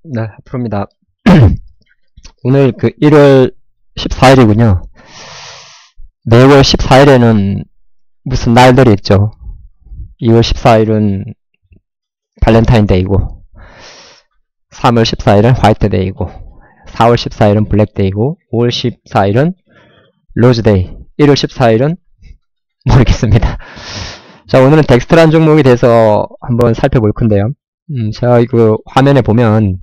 네, 앞으로입니다. 오늘 그 1월 14일이군요. 매월 14일에는 무슨 날들이 있죠. 2월 14일은 발렌타인데이고, 3월 14일은 화이트데이고, 4월 14일은 블랙데이고, 5월 14일은 로즈데이, 1월 14일은 모르겠습니다. 자, 오늘은 덱스트라는 종목에 대해서 한번 살펴볼 건데요. 제가 그 화면에 보면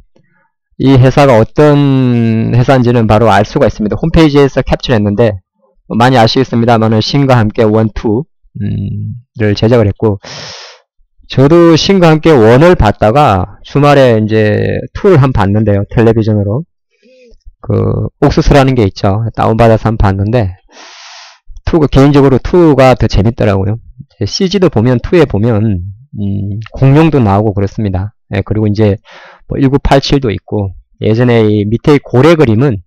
이 회사가 어떤 회사인지는 바로 알 수가 있습니다. 홈페이지에서 캡처했는데 많이 아시겠습니다만은 신과 함께 1, 2를 제작을 했고, 저도 신과 함께 1을 봤다가 주말에 이제 2를 한번 봤는데요. 텔레비전으로 그 옥수수라는 게 있죠. 다운받아서 한번 봤는데 2가 개인적으로 2가 더 재밌더라고요. CG도 보면 2에 보면 공룡도 나오고 그렇습니다. 예, 그리고 이제 뭐 1987도 있고, 예전에 이 밑에 고래 그림은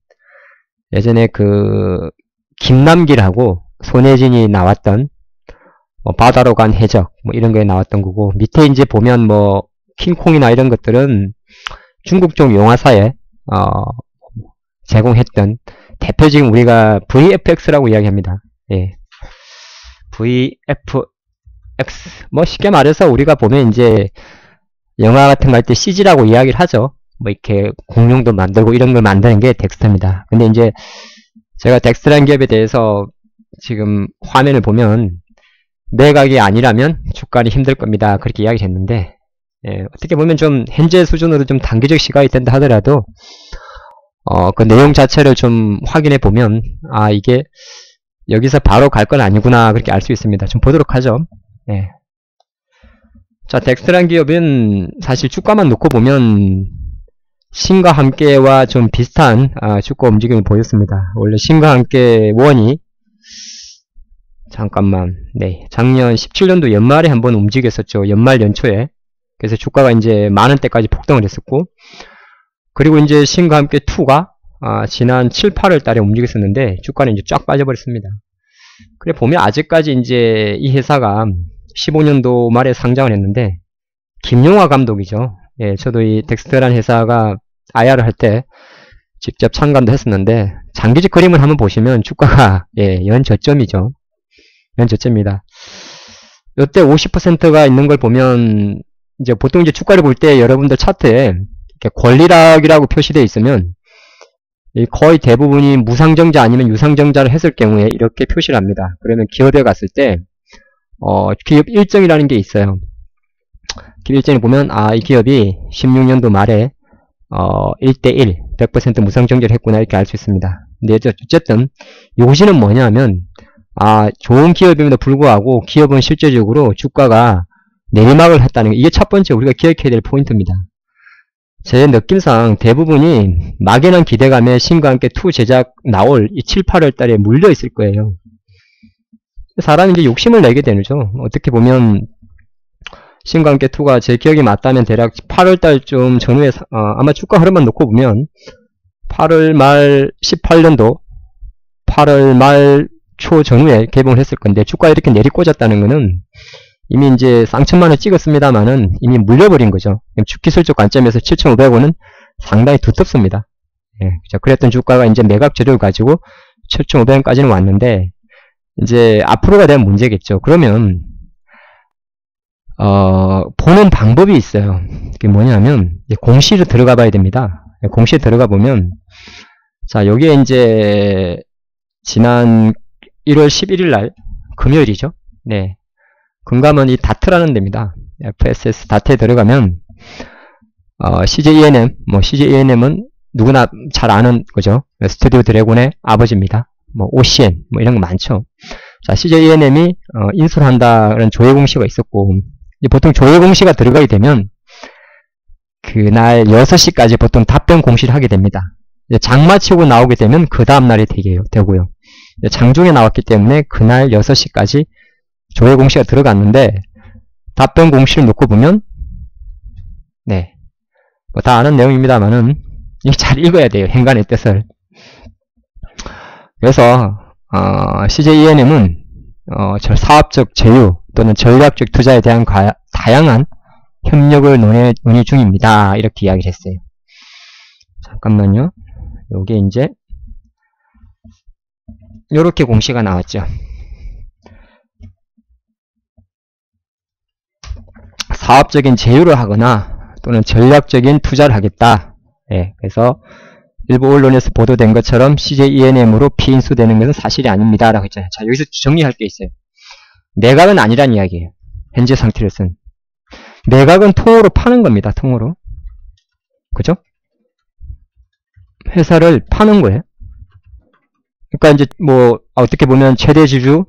예전에 그 김남길하고 손예진이 나왔던 뭐 바다로 간 해적 뭐 이런 거에 나왔던 거고, 밑에 이제 보면 뭐 킹콩이나 이런 것들은 중국종 영화사에 제공했던 대표적인 우리가 VFX라고 이야기합니다. 예. VFX 뭐 쉽게 말해서 우리가 보면 이제 영화 같은 거 할 때 CG라고 이야기를 하죠. 뭐 이렇게 공룡도 만들고 이런 걸 만드는 게 덱스터입니다. 근데 이제 제가 덱스터라는 기업에 대해서 지금 화면을 보면 매각이 아니라면 주가는 힘들 겁니다. 그렇게 이야기를 했는데, 예, 어떻게 보면 좀 현재 수준으로 좀 단기적 시각이 된다 하더라도 그 내용 자체를 좀 확인해 보면 이게 여기서 바로 갈 건 아니구나 그렇게 알 수 있습니다. 좀 보도록 하죠. 예. 자, 덱스트라는 기업은 사실 주가만 놓고 보면 신과 함께와 좀 비슷한 주가 움직임을 보였습니다. 원래 신과 함께 원이 잠깐만, 네, 작년 17년도 연말에 한번 움직였었죠. 연말 연초에. 그래서 주가가 이제 만원대까지 폭등을 했었고, 그리고 이제 신과 함께 2가 지난 7, 8월 달에 움직였었는데 주가는 이제 쫙 빠져버렸습니다. 그래 보면 아직까지 이제 이 회사가 15년도 말에 상장을 했는데, 김용화 감독이죠. 예, 저도 이 덱스터라는 회사가 IR을 할 때 직접 참관도 했었는데, 장기적 그림을 한번 보시면 주가가 연저점이죠. 연저점입니다. 이때 50%가 있는 걸 보면 이제 보통 이제 주가를 볼 때 여러분들 차트에 이렇게 권리락이라고 표시되어 있으면 거의 대부분이 무상증자 아니면 유상증자를 했을 경우에 이렇게 표시를 합니다. 그러면 기업에 갔을 때 기업 일정이라는 게 있어요. 기업 일정을 보면 이 기업이 16년도 말에 1대1 100% 무상증자를 했구나 이렇게 알 수 있습니다. 근데 어쨌든 요지는 뭐냐면 좋은 기업임에도 불구하고 기업은 실제적으로 주가가 내리막을 했다는 게, 이게 첫 번째 우리가 기억해야 될 포인트입니다. 제 느낌상 대부분이 막연한 기대감에 신과 함께 2 제작 나올 이 7, 8월 달에 물려 있을 거예요. 사람이 이제 욕심을 내게 되죠. 어떻게 보면 신과 함께 2가 제 기억이 맞다면 대략 8월 달쯤 전후에 아마 주가 흐름만 놓고 보면 8월 말 18년도 8월 말 초 전후에 개봉을 했을 건데, 주가가 이렇게 내리꽂았다는 거는 이미 이제 쌍천만원 찍었습니다만은 이미 물려버린 거죠. 주기술적 관점에서 7,500원은 상당히 두텁습니다. 예, 그랬던 주가가 이제 매각 재료를 가지고 7,500원까지는 왔는데, 이제 앞으로가 된 문제겠죠. 그러면 보는 방법이 있어요. 그게 뭐냐면 공시로 들어가 봐야 됩니다. 공시에 들어가 보면, 자, 여기에 이제 지난 1월 11일 날 금요일이죠. 네. 금감원 이 다트라는 데입니다. FSS 다트에 들어가면 CJ ENM은 누구나 잘 아는 거죠. 스튜디오 드래곤의 아버지입니다. 뭐 OCN 뭐 이런 거 많죠. 자, CJ ENM이 인수를 한다는 조회 공시가 있었고, 보통 조회 공시가 들어가게 되면 그날 6시까지 보통 답변 공시를 하게 됩니다. 장마 치고 나오게 되면 그 다음날이 되고요. 장중에 나왔기 때문에 그날 6시까지 조회 공시가 들어갔는데, 답변 공시를 놓고 보면, 네, 뭐 다 아는 내용입니다만은 잘 읽어야 돼요. 행간의 뜻을. 그래서 CJ ENM은 사업적 제휴 또는 전략적 투자에 대한 다양한 협력을 논의 중입니다. 이렇게 이야기를 했어요. 잠깐만요. 요게 이제 요렇게 공시가 나왔죠. 사업적인 제휴를 하거나 또는 전략적인 투자를 하겠다. 예, 그래서 일부 언론에서 보도된 것처럼 CJENM으로 피인수되는 것은 사실이 아닙니다. 라고 했잖아요. 자, 여기서 정리할 게 있어요. 매각은 아니란 이야기예요. 현재 상태로서는. 매각은 통으로 파는 겁니다. 통으로. 그죠? 회사를 파는 거예요. 그러니까 이제 뭐 어떻게 보면 최대 주주의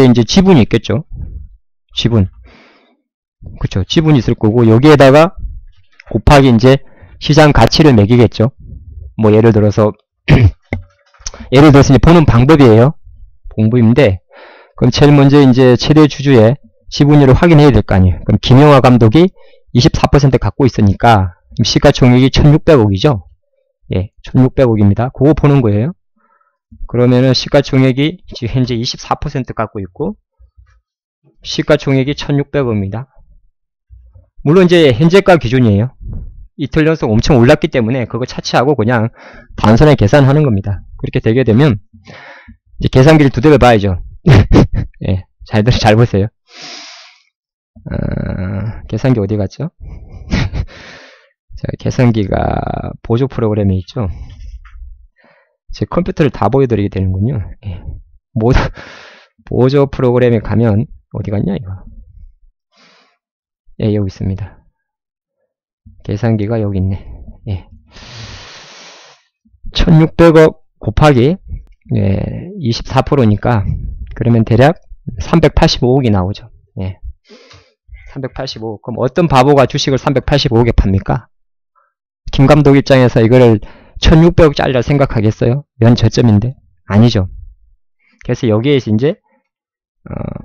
이제 지분이 있겠죠. 지분. 그쵸. 지분이 있을 거고 여기에다가 곱하기 이제 시장 가치를 매기겠죠. 뭐 예를 들어서 이제 보는 방법이에요. 공부인데 그럼 제일 먼저 이제 최대 주주의 지분율을 확인해야 될 거 아니에요. 그럼 김영하 감독이 24% 갖고 있으니까 시가총액이 1600억이죠. 예, 1600억입니다. 그거 보는 거예요. 그러면은 시가총액이 지금 현재 24% 갖고 있고 시가총액이 1600억입니다. 물론 이제 현재가 기준이에요. 이틀 연속 엄청 올랐기 때문에 그거 차치하고 그냥 단순하게 계산하는 겁니다. 그렇게 되게 되면 이제 계산기를 두드려 봐야죠. 예, 잘 보세요. 계산기 어디 갔죠? 자, 계산기가 보조 프로그램에 있죠. 제 컴퓨터를 다 보여드리게 되는군요. 예. 보조 프로그램에 가면 어디 갔냐 이거? 예, 여기 있습니다. 계산기가 여기 있네. 예. 1600억 곱하기 24%니까 그러면 대략 385억이 나오죠. 예. 385억. 그럼 어떤 바보가 주식을 385억에 팝니까? 김 감독 입장에서 이거를 1600억짜리라 생각하겠어요? 연 저점인데? 아니죠. 그래서 여기에서 이제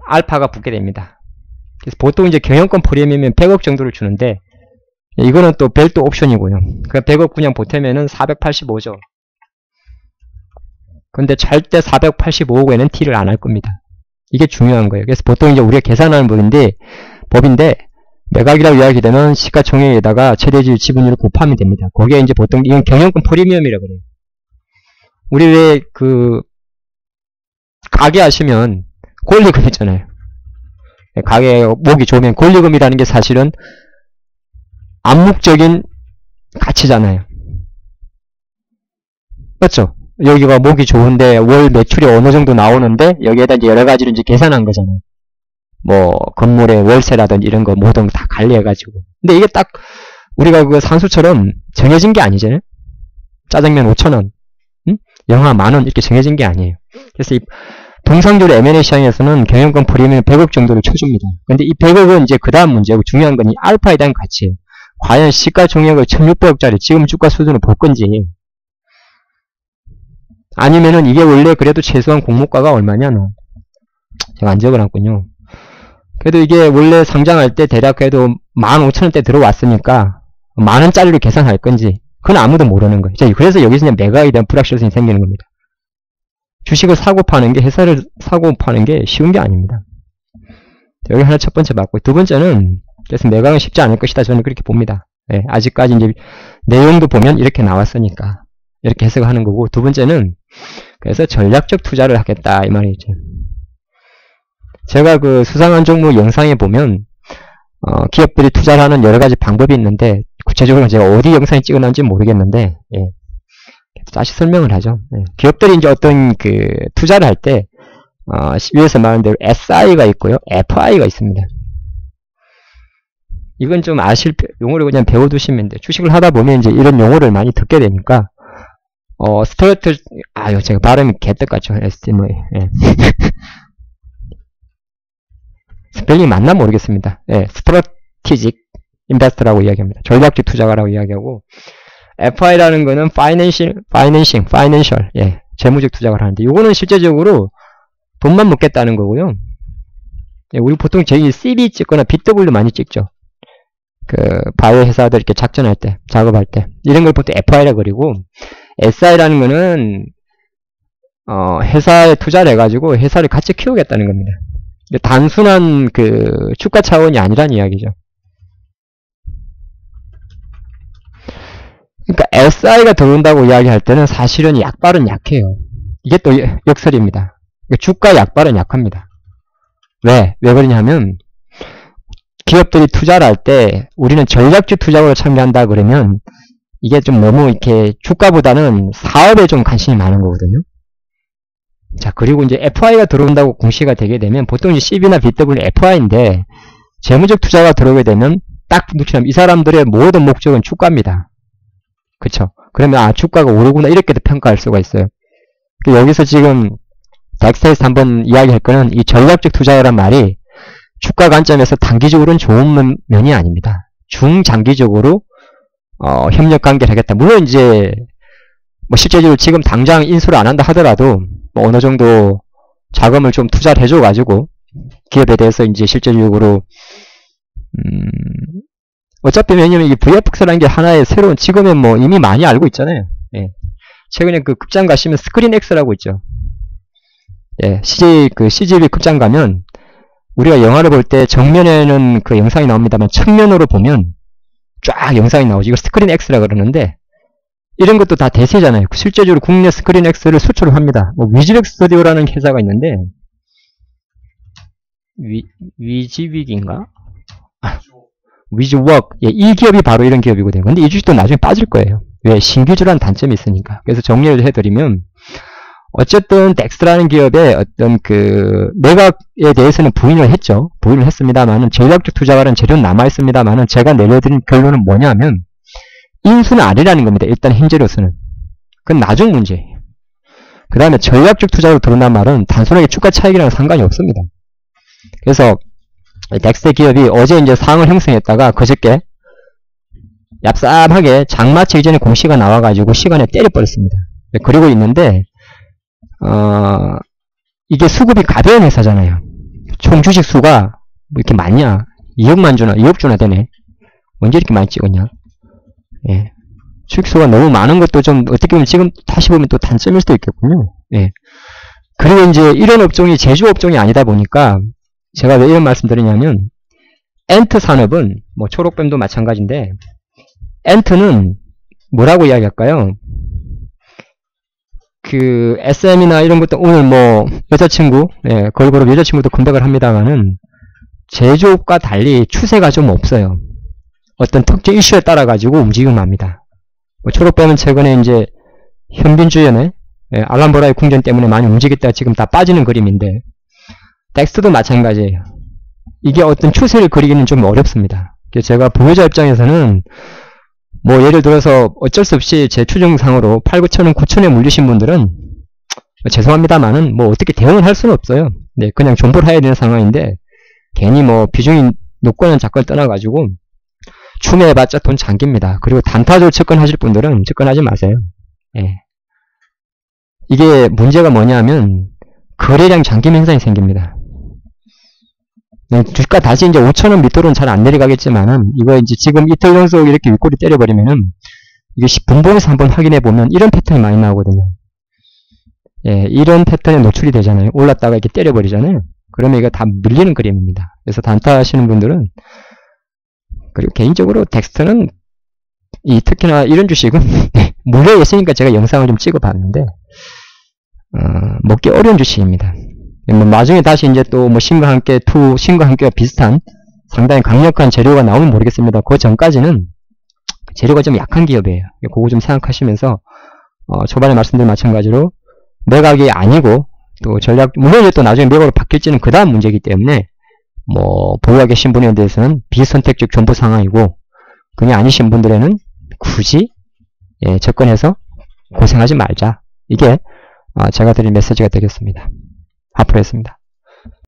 알파가 붙게 됩니다. 그래서 보통 이제 경영권 프리미엄이면 100억 정도를 주는데 이거는 또 별도 옵션이고요. 그 100억 그냥 보태면은 485죠. 근데 절대 485억에는 T를 안 할 겁니다. 이게 중요한 거예요. 그래서 보통 이제 우리가 계산하는 법인데 매각이라고 이야기되면 시가총액에다가 최대주주 지분율을 곱하면 됩니다. 거기에 이제 보통 이건 경영권 프리미엄이라고 그래요. 우리 왜 가게 하시면 권리금 있잖아요. 가게 목이 좋으면 권리금이라는 게 사실은 암묵적인 가치잖아요. 맞죠? 여기가 목이 좋은데 월 매출이 어느 정도 나오는데 여기에다 이제 여러 가지를 이제 계산한 거잖아요. 뭐 건물의 월세라든지 이런 거 모든 거 다 관리해가지고. 근데 이게 딱 우리가 그 산수처럼 정해진 게 아니잖아요. 짜장면 5,000원, 영화 10,000원 이렇게 정해진 게 아니에요. 그래서 이 통상적으로 M&A 시장에서는 경영권 프리미엄 100억 정도를 쳐줍니다. 근데 이 100억은 이제 그 다음 문제고 중요한 건 이 알파에 대한 가치예요. 과연 시가총액을 1600억짜리 지금 주가 수준을 볼 건지 아니면은 이게 원래 그래도 최소한 공모가가 얼마냐 제가 안 적어놨군요. 그래도 이게 원래 상장할 때 대략 그래도 15,000원대 들어왔으니까 10,000원짜리로 계산할 건지 그건 아무도 모르는 거예요. 그래서 여기서 그냥 매각에 대한 불확실성이 생기는 겁니다. 주식을 사고 파는 게 회사를 사고 파는 게 쉬운 게 아닙니다. 여기 하나 첫 번째 맞고 두 번째는 그래서 매각은 쉽지 않을 것이다 저는 그렇게 봅니다. 예, 아직까지 이제 내용도 보면 이렇게 나왔으니까 이렇게 해석하는 거고 두 번째는 그래서 전략적 투자를 하겠다 이 말이죠. 제가 그 수상한 종목 영상에 보면 기업들이 투자를 하는 여러 가지 방법이 있는데 구체적으로 제가 어디 영상에 찍어놨는지 모르겠는데 예. 다시 설명을 하죠. 예. 기업들이 이제 어떤 그 투자를 할 때 위에서 말한 대로 SI가 있고요, FI가 있습니다. 이건 좀 용어를 그냥 배워두시면 돼요. 주식을 하다 보면 이제 이런 용어를 많이 듣게 되니까 제가 발음이 개떡 같죠. 에스티머이. 예. 스펠링이 맞나 모르겠습니다. 예, 스트래티직 인베스터라고 이야기합니다. 전략적 투자가라고 이야기하고 FI라는 거는 파이낸셜, 예, 재무적 투자를 하는데 이거는 실제적으로 돈만 먹겠다는 거고요. 예, 우리 보통 저희 CV 찍거나 BW 많이 찍죠. 그 바이오 회사들 이렇게 작전할 때, 작업할 때 이런 걸 보통 FI라 그리고 SI라는 거는 회사에 투자를 해가지고 회사를 같이 키우겠다는 겁니다. 단순한 그 주가 차원이 아니란 이야기죠. SI가 들어온다고 이야기할 때는 사실은 약발은 약해요. 이게 또 역설입니다. 주가 약발은 약합니다. 왜 그러냐면 기업들이 투자를 할 때 우리는 전략주 투자로 참여한다 그러면 이게 좀 너무 이렇게 주가보다는 사업에 좀 관심이 많은 거거든요. 자, 그리고 이제 FI가 들어온다고 공시가 되게 되면 보통 이제 CB나 BW FI인데 재무적 투자가 들어오게 되면 딱 누처럼 이 사람들의 모든 목적은 주가입니다. 그쵸? 그러면 주가가 오르구나 이렇게도 평가할 수가 있어요. 여기서 지금 덱스에서 한번 이야기할 거는 이 전략적 투자라는 말이 주가 관점에서 단기적으로는 좋은 면이 아닙니다. 중장기적으로 협력 관계를 하겠다. 물론 이제 뭐 실제적으로 지금 당장 인수를 안 한다 하더라도 뭐 어느 정도 자금을 좀 투자를 해줘 가지고 기업에 대해서 이제 실제적으로 어차피 왜냐면 이게 VFX라는 게 하나의 새로운 지금은 뭐 이미 많이 알고 있잖아요. 예. 최근에 그 극장 가시면 스크린X라고 있죠. 예, CGV 극장 가면 우리가 영화를 볼 때 정면에는 그 영상이 나옵니다만 측면으로 보면 쫙 영상이 나오죠. 이걸 스크린X라 그러는데 이런 것도 다 대세잖아요. 실제적으로 국내 스크린X를 수출을 합니다. 뭐 위즈웍 스튜디오라는 회사가 있는데 위즈윅인가? 위즈웍. 예, 이 기업이 바로 이런 기업이거든요. 근데 이 주식도 나중에 빠질 거예요. 왜? 신규주라는 단점이 있으니까. 그래서 정리를 해드리면 어쨌든 덱스라는 기업의 어떤 그 매각에 대해서는 부인을 했죠. 부인을 했습니다만은 전략적 투자가는 재료는 남아있습니다만은 제가 내려드린 결론은 뭐냐면 인수는 아니라는 겁니다. 일단 현재로서는. 그건 나중 문제예요. 그 다음에 전략적 투자로 들어온다는 말은 단순하게 주가 차익이랑 상관이 없습니다. 그래서 덱스 기업이 어제 이제 상을 형성했다가 그저께 얍삽하게 장마치 이전에 공시가 나와가지고 시간에 때려버렸습니다. 그리고 있는데 이게 수급이 가벼운 회사잖아요. 총 주식 수가 뭐 이렇게 많냐? 2억만 주나 2억 주나 되네. 언제 이렇게 많이 찍었냐? 예. 주식 수가 너무 많은 것도 좀 어떻게 보면 지금 다시 보면 또 단점일 수도 있겠군요. 예. 그리고 이제 이런 업종이 제조 업종이 아니다 보니까 제가 왜 이런 말씀 드리냐면 엔트 산업은 뭐 초록뱀도 마찬가지인데 엔트는 뭐라고 이야기할까요? 그 SM이나 이런 것도 오늘 뭐 여자친구, 예, 걸그룹 여자친구도 금백을 합니다만은 제조업과 달리 추세가 좀 없어요. 어떤 특정 이슈에 따라 가지고 움직임을 합니다. 뭐 초록뱀은 최근에 이제 현빈주연의 알람보라의 궁전 때문에 많이 움직였다가 지금 다 빠지는 그림인데 덱스도 마찬가지예요. 이게 어떤 추세를 그리기는 좀 어렵습니다. 제가 보유자 입장에서는 뭐 예를 들어서 어쩔 수 없이 제 추정상으로 8, 9천원, 9천에 물리신 분들은 죄송합니다만은 뭐 어떻게 대응을 할 수는 없어요. 네, 그냥 존버를 해야 되는 상황인데 괜히 뭐 비중이 높거나 작거나 떠나가지고 추매해봤자 돈 잠깁니다. 그리고 단타적으로 접근하실 분들은 접근하지 마세요. 예. 이게 문제가 뭐냐면 거래량 잠김 현상이 생깁니다. 주가 다시 이제 5천원 밑으로는 잘 안 내려가겠지만은 이거 이제 지금 이틀 연속 이렇게 윗꼬리 때려버리면은 이게 분봉에서 한번 확인해 보면 이런 패턴이 많이 나오거든요. 예, 이런 패턴에 노출이 되잖아요. 올랐다가 이렇게 때려버리잖아요. 그러면 이거 다 밀리는 그림입니다. 그래서 단타 하시는 분들은 그리고 개인적으로 덱스트는 특히나 이런 주식은 물려 있으니까 제가 영상을 좀 찍어봤는데 먹기 어려운 주식입니다. 뭐 나중에 다시 이제 또 뭐 신과 함께2, 신과 함께와 비슷한 상당히 강력한 재료가 나오면 모르겠습니다. 그 전까지는 재료가 좀 약한 기업이에요. 그거 좀 생각하시면서 초반에 말씀드린 마찬가지로 매각이 아니고 또 전략 물론 이제 또 나중에 매각으로 바뀔지는 그 다음 문제이기 때문에 뭐 보유하고 계신 분에 대해서는 비선택적 존버 상황이고 그게 아니신 분들에는 굳이 접근해서 고생하지 말자. 이게 제가 드린 메시지가 되겠습니다. 앞으로 했습니다.